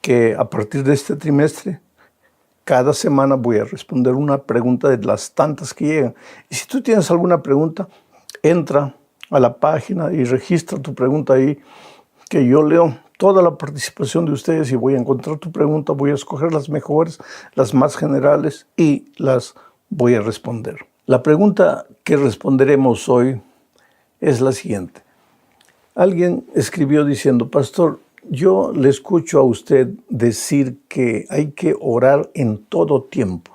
que a partir de este trimestre, cada semana voy a responder una pregunta de las tantas que llegan. Y si tú tienes alguna pregunta, entra a la página y registra tu pregunta ahí, que yo leo toda la participación de ustedes y voy a encontrar tu pregunta, voy a escoger las mejores, las más generales y las voy a responder. La pregunta que responderemos hoy es la siguiente. Alguien escribió diciendo: Pastor, yo le escucho a usted decir que hay que orar en todo tiempo.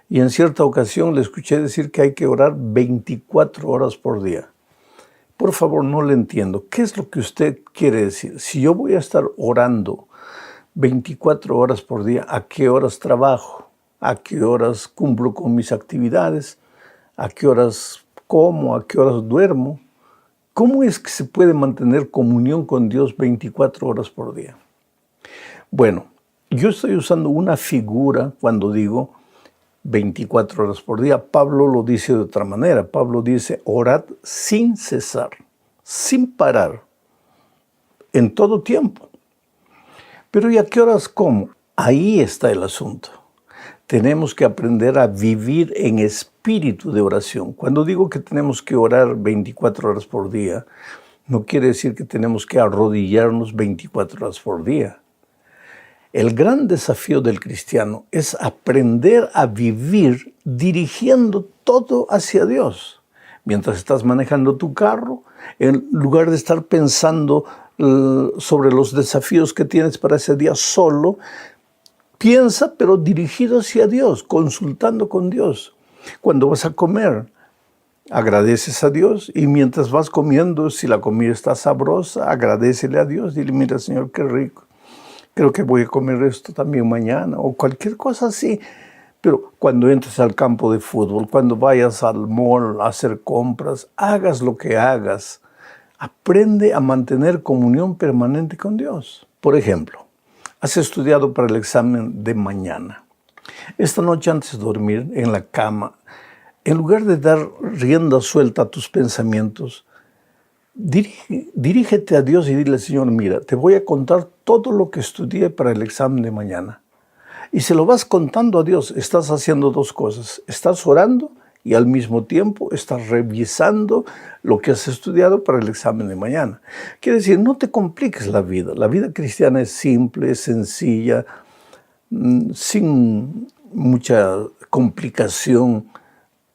Y en cierta ocasión le escuché decir que hay que orar 24 horas por día. Por favor, no le entiendo. ¿Qué es lo que usted quiere decir? Si yo voy a estar orando 24 horas por día, ¿a qué horas trabajo? ¿A qué horas cumplo con mis actividades? ¿A qué horas como? ¿A qué horas duermo? ¿Cómo es que se puede mantener comunión con Dios 24 horas por día? Bueno, yo estoy usando una figura cuando digo 24 horas por día. Pablo lo dice de otra manera. Pablo dice: orad sin cesar, sin parar, en todo tiempo. Pero ¿y a qué horas cómo? Ahí está el asunto. Tenemos que aprender a vivir en espíritu de oración. Cuando digo que tenemos que orar 24 horas por día, no quiere decir que tenemos que arrodillarnos 24 horas por día. El gran desafío del cristiano es aprender a vivir dirigiendo todo hacia Dios. Mientras estás manejando tu carro, en lugar de estar pensando sobre los desafíos que tienes para ese día solo, piensa, pero dirigido hacia Dios, consultando con Dios. Cuando vas a comer, agradeces a Dios, y mientras vas comiendo, si la comida está sabrosa, agradécele a Dios. Dile: mira, Señor, qué rico. Creo que voy a comer esto también mañana, o cualquier cosa así. Pero cuando entres al campo de fútbol, cuando vayas al mall a hacer compras, hagas lo que hagas, aprende a mantener comunión permanente con Dios. Por ejemplo, has estudiado para el examen de mañana. Esta noche, antes de dormir en la cama, en lugar de dar rienda suelta a tus pensamientos, dirígete a Dios y dile: Señor, mira, te voy a contar todo lo que estudié para el examen de mañana. Y se lo vas contando a Dios. Estás haciendo dos cosas. Estás orando y al mismo tiempo estás revisando lo que has estudiado para el examen de mañana. Quiere decir, no te compliques la vida. La vida cristiana es simple, es sencilla, sin mucha complicación.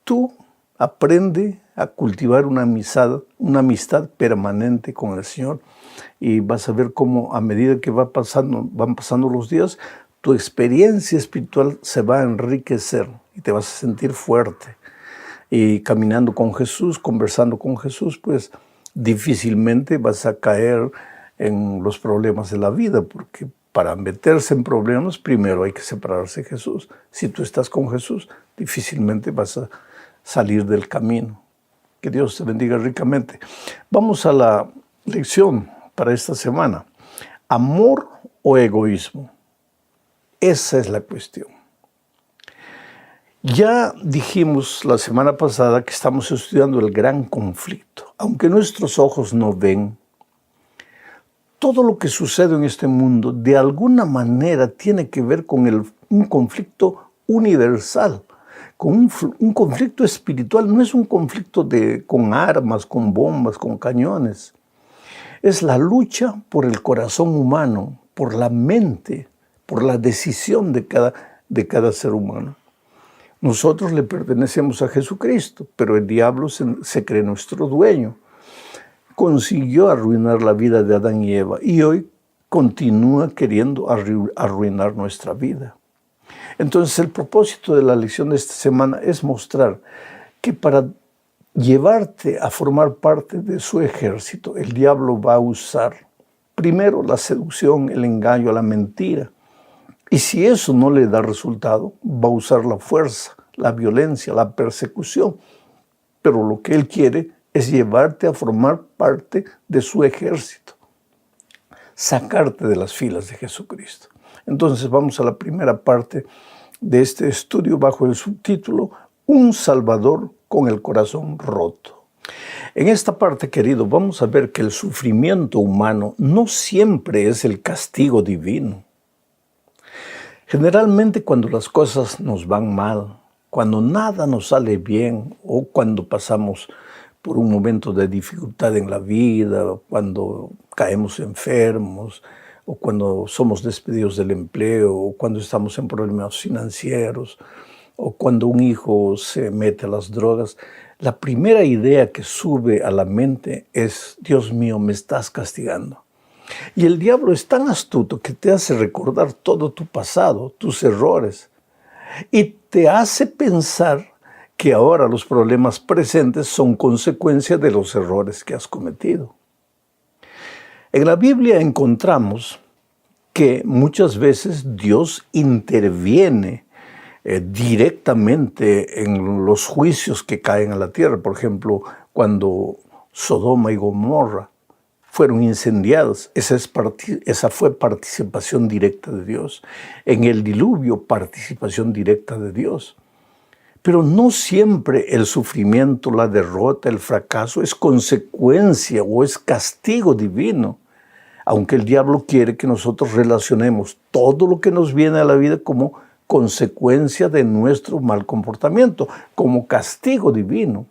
Tú aprende a cultivar una amistad permanente con el Señor, y vas a ver cómo a medida que van pasando los días, tu experiencia espiritual se va a enriquecer y te vas a sentir fuerte. Y caminando con Jesús, conversando con Jesús, pues difícilmente vas a caer en los problemas de la vida, porque para meterse en problemas primero hay que separarse de Jesús. Si tú estás con Jesús, difícilmente vas a salir del camino. Que Dios te bendiga ricamente. Vamos a la lección para esta semana. ¿Amor o egoísmo? Esa es la cuestión. Ya dijimos la semana pasada que estamos estudiando el gran conflicto. Aunque nuestros ojos no ven, todo lo que sucede en este mundo de alguna manera tiene que ver con un conflicto universal, con un conflicto espiritual. No es un conflicto con armas, con bombas, con cañones. Es la lucha por el corazón humano, por la mente, por la decisión de cada ser humano. Nosotros le pertenecemos a Jesucristo, pero el diablo se cree nuestro dueño. Consiguió arruinar la vida de Adán y Eva y hoy continúa queriendo arruinar nuestra vida. Entonces, el propósito de la lección de esta semana es mostrar que para llevarte a formar parte de su ejército, el diablo va a usar primero la seducción, el engaño, la mentira. Y si eso no le da resultado, va a usar la fuerza, la violencia, la persecución. Pero lo que él quiere es llevarte a formar parte de su ejército, sacarte de las filas de Jesucristo. Entonces vamos a la primera parte de este estudio bajo el subtítulo: Un Salvador con el corazón roto. En esta parte, querido, vamos a ver que el sufrimiento humano no siempre es el castigo divino. Generalmente cuando las cosas nos van mal, cuando nada nos sale bien o cuando pasamos por un momento de dificultad en la vida, o cuando caemos enfermos, o cuando somos despedidos del empleo, o cuando estamos en problemas financieros, o cuando un hijo se mete a las drogas, la primera idea que sube a la mente es: Dios mío, me estás castigando. Y el diablo es tan astuto que te hace recordar todo tu pasado, tus errores, y te hace pensar que ahora los problemas presentes son consecuencia de los errores que has cometido. En la Biblia encontramos que muchas veces Dios interviene directamente en los juicios que caen a la tierra. Por ejemplo, cuando Sodoma y Gomorra fueron incendiadas, esa fue participación directa de Dios. En el diluvio, participación directa de Dios. Pero no siempre el sufrimiento, la derrota, el fracaso es consecuencia o es castigo divino, aunque el diablo quiere que nosotros relacionemos todo lo que nos viene a la vida como consecuencia de nuestro mal comportamiento, como castigo divino.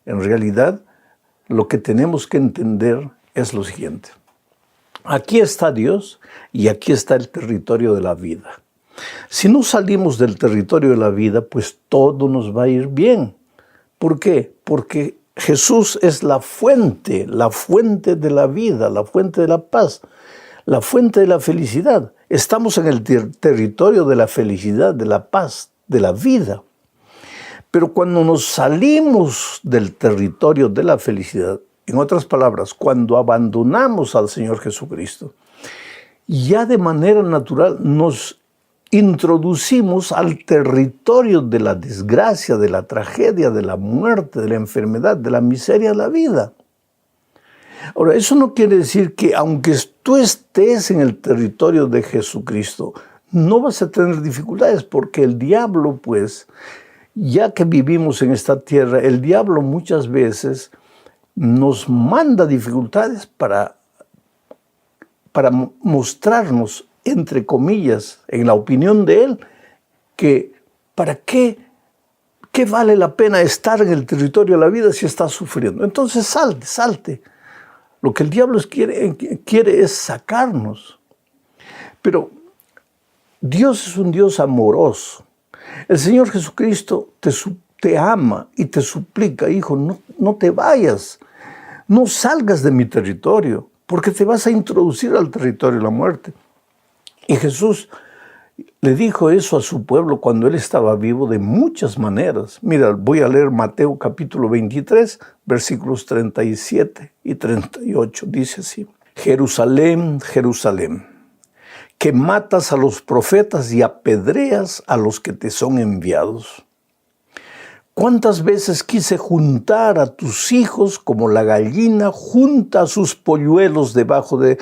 En realidad, lo que tenemos que entender es lo siguiente: aquí está Dios y aquí está el territorio de la vida. Si no salimos del territorio de la vida, pues todo nos va a ir bien. ¿Por qué? Porque Jesús es la fuente de la vida, la fuente de la paz, la fuente de la felicidad. Estamos en el territorio de la felicidad, de la paz, de la vida. Pero cuando nos salimos del territorio de la felicidad, en otras palabras, cuando abandonamos al Señor Jesucristo, ya de manera natural nos introducimos al territorio de la desgracia, de la tragedia, de la muerte, de la enfermedad, de la miseria de la vida. Ahora, eso no quiere decir que aunque tú estés en el territorio de Jesucristo, no vas a tener dificultades, porque el diablo, pues, ya que vivimos en esta tierra, el diablo muchas veces nos manda dificultades para mostrarnos, entre comillas, en la opinión de él, que ¿para qué vale la pena estar en el territorio de la vida si estás sufriendo? Entonces salte. Lo que el diablo quiere es sacarnos. Pero Dios es un Dios amoroso. El Señor Jesucristo te ama y te suplica: hijo, no te vayas, no salgas de mi territorio, porque te vas a introducir al territorio de la muerte. Y Jesús le dijo eso a su pueblo cuando él estaba vivo de muchas maneras. Mira, voy a leer Mateo capítulo 23, versículos 37 y 38. Dice así: Jerusalén, Jerusalén, que matas a los profetas y apedreas a los que te son enviados. ¿Cuántas veces quise juntar a tus hijos como la gallina junta a sus polluelos debajo de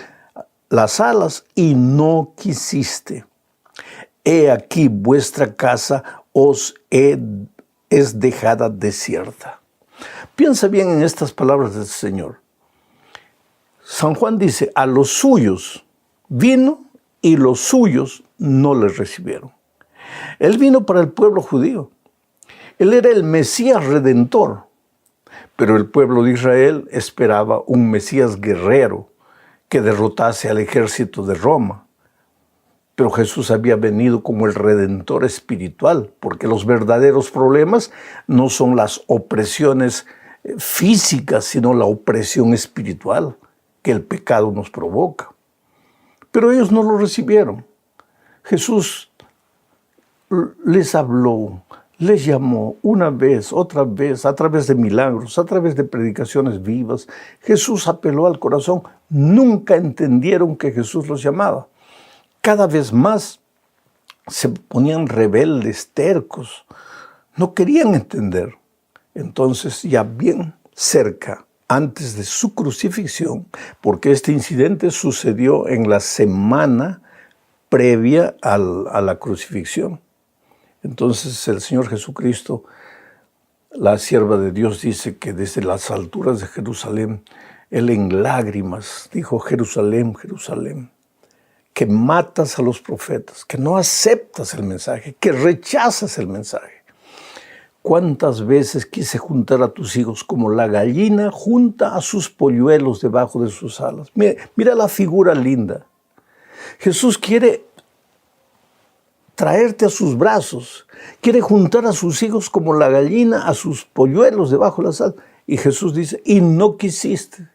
las alas, y no quisiste? He aquí vuestra casa es dejada desierta. Piensa bien en estas palabras del Señor. San Juan dice: a los suyos vino y los suyos no les recibieron. Él vino para el pueblo judío. Él era el Mesías redentor. Pero el pueblo de Israel esperaba un Mesías guerrero que derrotase al ejército de Roma. Pero Jesús había venido como el redentor espiritual, porque los verdaderos problemas no son las opresiones físicas, sino la opresión espiritual que el pecado nos provoca. Pero ellos no lo recibieron. Jesús les habló, les llamó una vez, otra vez, a través de milagros, a través de predicaciones vivas. Jesús apeló al corazón. Nunca entendieron que Jesús los llamaba. Cada vez más se ponían rebeldes, tercos. No querían entender. Entonces, ya bien cerca, antes de su crucifixión, porque este incidente sucedió en la semana previa a la crucifixión. Entonces el Señor Jesucristo, la sierva de Dios, dice que desde las alturas de Jerusalén, Él en lágrimas dijo: Jerusalén, Jerusalén, que matas a los profetas, que no aceptas el mensaje, que rechazas el mensaje. ¿Cuántas veces quise juntar a tus hijos como la gallina junta a sus polluelos debajo de sus alas? Mira la figura linda. Jesús quiere traerte a sus brazos, quiere juntar a sus hijos como la gallina a sus polluelos debajo de las alas. Y Jesús dice, y no quisiste.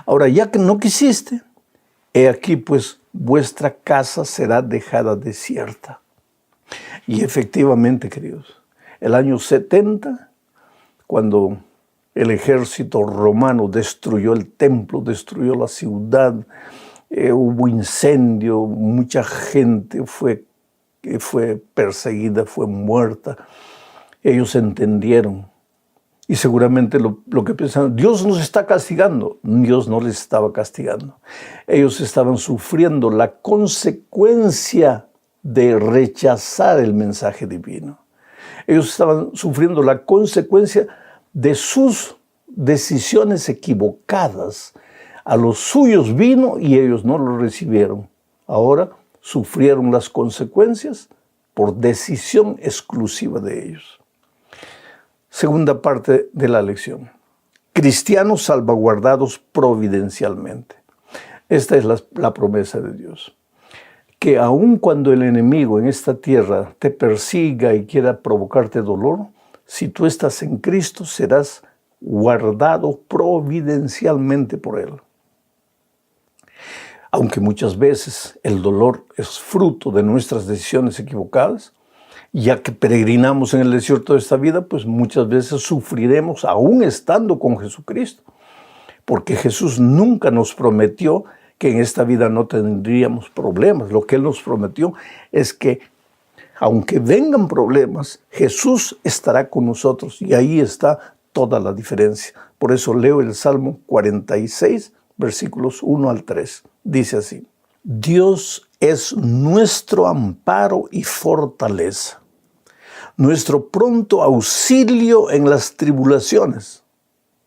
Ahora, ya que no quisiste, he aquí pues vuestra casa será dejada desierta. Y efectivamente, queridos, el año 70, cuando el ejército romano destruyó el templo, destruyó la ciudad, hubo incendio, mucha gente fue perseguida, fue muerta. Ellos entendieron. Y seguramente lo que pensaron, Dios nos está castigando. Dios no les estaba castigando. Ellos estaban sufriendo la consecuencia de rechazar el mensaje divino. Ellos estaban sufriendo la consecuencia de sus decisiones equivocadas. A los suyos vino y ellos no lo recibieron. Ahora sufrieron las consecuencias por decisión exclusiva de ellos. Segunda parte de la lección. Cristianos salvaguardados providencialmente. Esta es la promesa de Dios. Que aun cuando el enemigo en esta tierra te persiga y quiera provocarte dolor, si tú estás en Cristo, serás guardado providencialmente por Él. Aunque muchas veces el dolor es fruto de nuestras decisiones equivocadas, ya que peregrinamos en el desierto de esta vida, pues muchas veces sufriremos aún estando con Jesucristo. Porque Jesús nunca nos prometió que en esta vida no tendríamos problemas. Lo que Él nos prometió es que aunque vengan problemas, Jesús estará con nosotros y ahí está toda la diferencia. Por eso leo el Salmo 46, versículos 1 al 3. Dice así: Dios es nuestro amparo y fortaleza, nuestro pronto auxilio en las tribulaciones.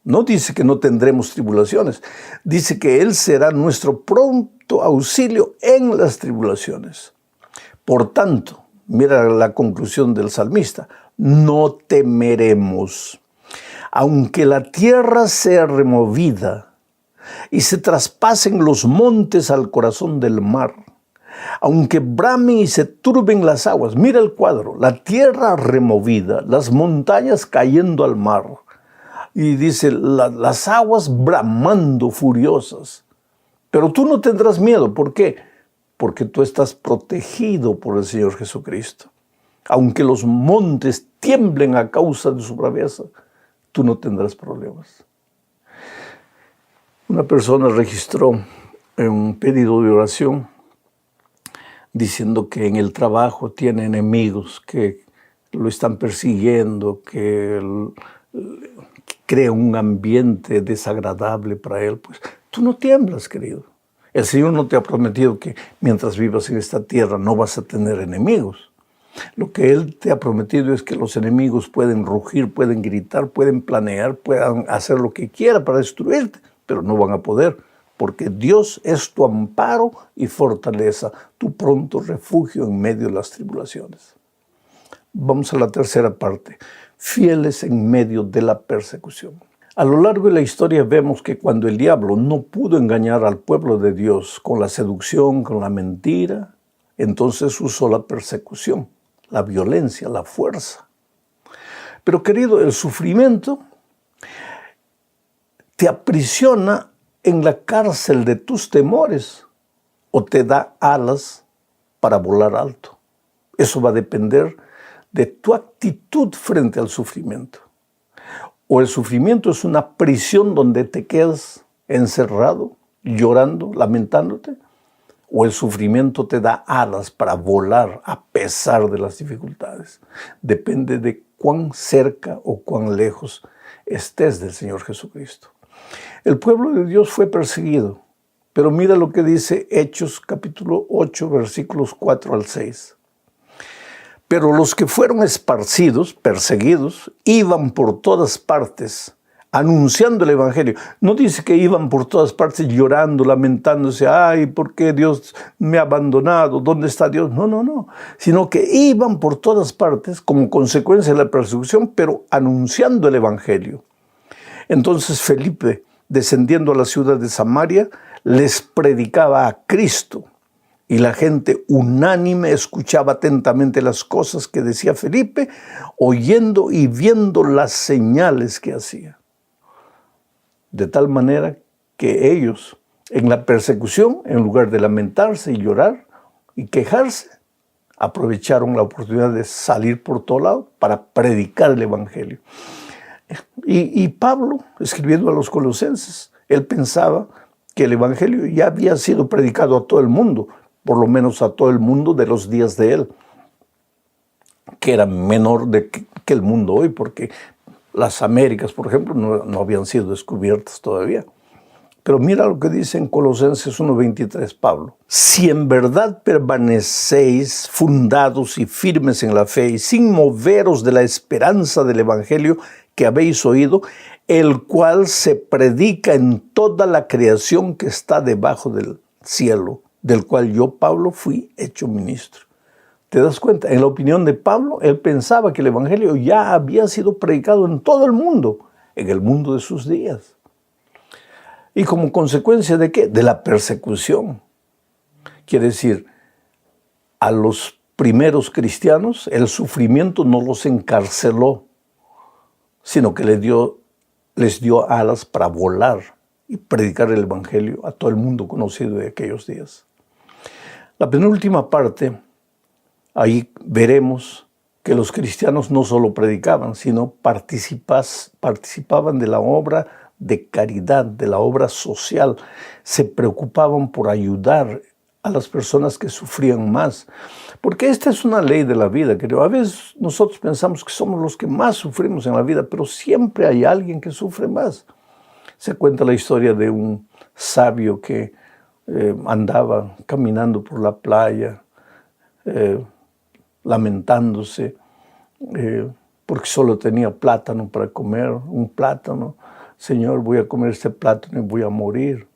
No dice que no tendremos tribulaciones, dice que Él será nuestro pronto auxilio en las tribulaciones. Por tanto, mira la conclusión del salmista, no temeremos, aunque la tierra sea removida y se traspasen los montes al corazón del mar, aunque bramen y se turben las aguas. Mira el cuadro, la tierra removida, las montañas cayendo al mar. Y dice, las aguas bramando furiosas. Pero tú no tendrás miedo. ¿Por qué? Porque tú estás protegido por el Señor Jesucristo. Aunque los montes tiemblen a causa de su braveza, tú no tendrás problemas. Una persona registró un pedido de oración diciendo que en el trabajo tiene enemigos que lo están persiguiendo, que crea un ambiente desagradable para él. Pues tú no tiemblas, querido. El Señor no te ha prometido que mientras vivas en esta tierra no vas a tener enemigos. Lo que Él te ha prometido es que los enemigos pueden rugir, pueden gritar, pueden planear, puedan hacer lo que quieran para destruirte, pero no van a poder, porque Dios es tu amparo y fortaleza, tu pronto refugio en medio de las tribulaciones. Vamos a la tercera parte. Fieles en medio de la persecución. A lo largo de la historia vemos que cuando el diablo no pudo engañar al pueblo de Dios con la seducción, con la mentira, entonces usó la persecución, la violencia, la fuerza. Pero querido, el sufrimiento te aprisiona en la cárcel de tus temores o te da alas para volar alto. Eso va a depender de tu actitud frente al sufrimiento. O el sufrimiento es una prisión donde te quedas encerrado, llorando, lamentándote, o el sufrimiento te da alas para volar a pesar de las dificultades. Depende de cuán cerca o cuán lejos estés del Señor Jesucristo. El pueblo de Dios fue perseguido, pero mira lo que dice Hechos capítulo 8, versículos 4 al 6. Pero los que fueron esparcidos, perseguidos, iban por todas partes, anunciando el Evangelio. No dice que iban por todas partes llorando, lamentándose, ay, ¿por qué Dios me ha abandonado? ¿Dónde está Dios? No, no, no. Sino que iban por todas partes como consecuencia de la persecución, pero anunciando el Evangelio. Entonces Felipe, descendiendo a la ciudad de Samaria, les predicaba a Cristo. Y la gente unánime escuchaba atentamente las cosas que decía Felipe, oyendo y viendo las señales que hacía. De tal manera que ellos, en la persecución, en lugar de lamentarse y llorar y quejarse, aprovecharon la oportunidad de salir por todo lado para predicar el Evangelio. Y Pablo, escribiendo a los colosenses, él pensaba que el Evangelio ya había sido predicado a todo el mundo, por lo menos a todo el mundo de los días de él, que era menor que el mundo hoy, porque las Américas, por ejemplo, no habían sido descubiertas todavía. Pero mira lo que dice en Colosenses 1:23 Pablo. Si en verdad permanecéis fundados y firmes en la fe y sin moveros de la esperanza del Evangelio que habéis oído, el cual se predica en toda la creación que está debajo del cielo, del cual yo, Pablo, fui hecho ministro. ¿Te das cuenta? En la opinión de Pablo, él pensaba que el Evangelio ya había sido predicado en todo el mundo, en el mundo de sus días. ¿Y como consecuencia de qué? De la persecución. Quiere decir, a los primeros cristianos el sufrimiento no los encarceló, sino que les dio alas para volar y predicar el Evangelio a todo el mundo conocido de aquellos días. La penúltima parte, ahí veremos que los cristianos no solo predicaban, sino participaban de la obra de caridad, de la obra social. Se preocupaban por ayudar a las personas que sufrían más. Porque esta es una ley de la vida, creo. A veces nosotros pensamos que somos los que más sufrimos en la vida, pero siempre hay alguien que sufre más. Se cuenta la historia de un sabio que andaba caminando por la playa, lamentándose, porque solo tenía plátano para comer, un plátano. Señor, voy a comer este plátano y voy a morir.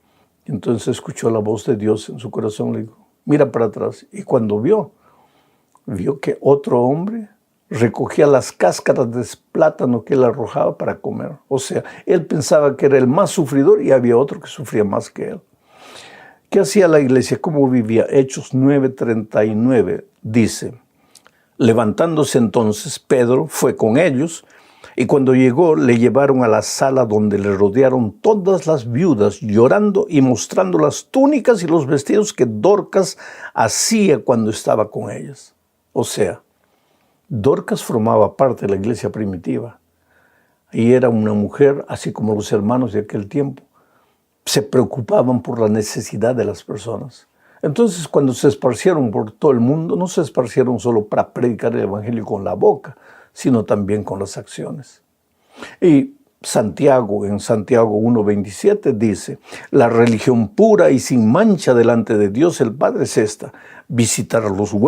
Entonces escuchó la voz de Dios en su corazón, le dijo, mira para atrás. Y cuando vio que otro hombre recogía las cáscaras de plátano que él arrojaba para comer. O sea, él pensaba que era el más sufridor y había otro que sufría más que él. ¿Qué hacía la iglesia? ¿Cómo vivía? Hechos 9:39 dice, levantándose entonces Pedro fue con ellos y cuando llegó le llevaron a la sala donde le rodearon todas las viudas llorando y mostrando las túnicas y los vestidos que Dorcas hacía cuando estaba con ellas. O sea, Dorcas formaba parte de la iglesia primitiva y era una mujer, así como los hermanos de aquel tiempo, se preocupaban por la necesidad de las personas. Entonces, cuando se esparcieron por todo el mundo, no se esparcieron solo para predicar el Evangelio con la boca, sino también con las acciones. Y Santiago, en Santiago 1:27 dice, la religión pura y sin mancha delante de Dios el Padre es esta, visitar a los huérfanos,